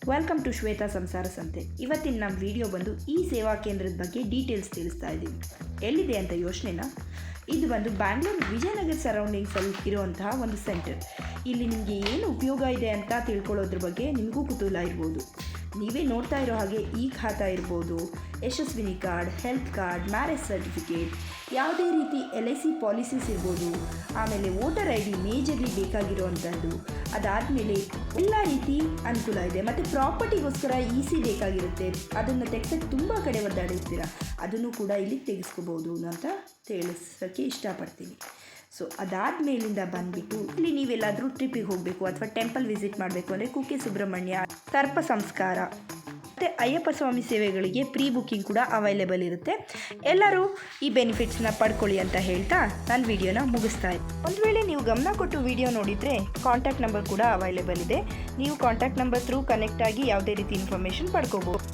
Welcome to Shweta ಸಂಸಾರ ಸಂತೆ. ಇವತ್ತಿನ ನಮ್ಮ ವಿಡಿಯೋ ಬಂದು ಈ ಸೇವಾ ಕೇಂದ್ರದ ಬಗ್ಗೆ ಡೀಟೇಲ್ಸ್ ತಿಳಿಸ್ತಾ ಇದ್ದೀವಿ. ಎಲ್ಲಿದೆ ಅಂತ ಯೋಚನೆನಾ? ಇದು ಬಂದು ಬ್ಯಾಂಗ್ಳೂರು ವಿಜಯನಗರ ಸರೌಂಡಿಂಗ್ಸಲ್ಲಿ ಇರುವಂತಹ ಒಂದು ಸೆಂಟರ್. ಇಲ್ಲಿ ನಿಮಗೆ ಏನು ಉಪಯೋಗ ಇದೆ ಅಂತ ತಿಳ್ಕೊಳ್ಳೋದ್ರ ಬಗ್ಗೆ ನಿಮಗೂ ಕುತೂಹಲ ಇರ್ಬೋದು. ನೀವೇ ನೋಡ್ತಾ ಇರೋ ಹಾಗೆ ಈ ಖಾತಾ ಇರ್ಬೋದು, Yashasvini card, health card, marriage certificate, ಯಾವುದೇ ರೀತಿ LIC ಪಾಲಿಸೀಸ್ ಇರ್ಬೋದು, ಆಮೇಲೆ ವೋಟರ್ ID ಮೇಜರ್ಲಿ ಬೇಕಾಗಿರೋವಂಥದ್ದು, ಅದಾದಮೇಲೆ ಎಲ್ಲ ರೀತಿ ಅನುಕೂಲ ಇದೆ. ಮತ್ತು ಪ್ರಾಪರ್ಟಿಗೋಸ್ಕರ EC ಬೇಕಾಗಿರುತ್ತೆ, ಅದನ್ನು ತೆಗ್ಸೋಕ್ಕೆ ತುಂಬ ಕಡೆ ಒದ್ದಾಡಿರ್ತೀರ, ಅದನ್ನು ಕೂಡ ಇಲ್ಲಿ ತೆಗೆಸ್ಕೋಬೋದು ಅಂತ ತಿಳಿಸೋಕ್ಕೆ ಇಷ್ಟಪಡ್ತೀನಿ. ಸೊ ಅದಾದಮೇಲಿಂದ ಬಂದುಬಿಟ್ಟು ಇಲ್ಲಿ ನೀವೆಲ್ಲಾದರೂ ಟ್ರಿಪ್ಪಿಗೆ ಹೋಗಬೇಕು ಅಥವಾ ಟೆಂಪಲ್ ವಿಸಿಟ್ ಮಾಡಬೇಕು ಅಂದರೆ ಕುಕ್ಕೆ ಸುಬ್ರಹ್ಮಣ್ಯ, ಸರ್ಪ ಸಂಸ್ಕಾರ ಮತ್ತು ಅಯ್ಯಪ್ಪ ಸ್ವಾಮಿ ಸೇವೆಗಳಿಗೆ ಪ್ರೀ ಬುಕ್ಕಿಂಗ್ ಕೂಡ ಅವೈಲೇಬಲ್ ಇರುತ್ತೆ. ಎಲ್ಲರೂ ಈ ಬೆನಿಫಿಟ್ಸ್ನ ಪಡ್ಕೊಳ್ಳಿ ಅಂತ ಹೇಳ್ತಾ ನಾನು ವಿಡಿಯೋನ ಮುಗಿಸ್ತಾ ಇದ್ದೀನಿ. ಒಂದು ವೇಳೆ ನೀವು ಗಮನ ಕೊಟ್ಟು ವಿಡಿಯೋ ನೋಡಿದರೆ ಕಾಂಟ್ಯಾಕ್ಟ್ ನಂಬರ್ ಕೂಡ ಅವೈಲೇಬಲ್ ಇದೆ. ನೀವು ಕಾಂಟ್ಯಾಕ್ಟ್ ನಂಬರ್ ಥ್ರೂ ಕನೆಕ್ಟ್ ಆಗಿ ಯಾವುದೇ ರೀತಿ ಇನ್ಫಾರ್ಮೇಷನ್ ಪಡ್ಕೋಬೋದು.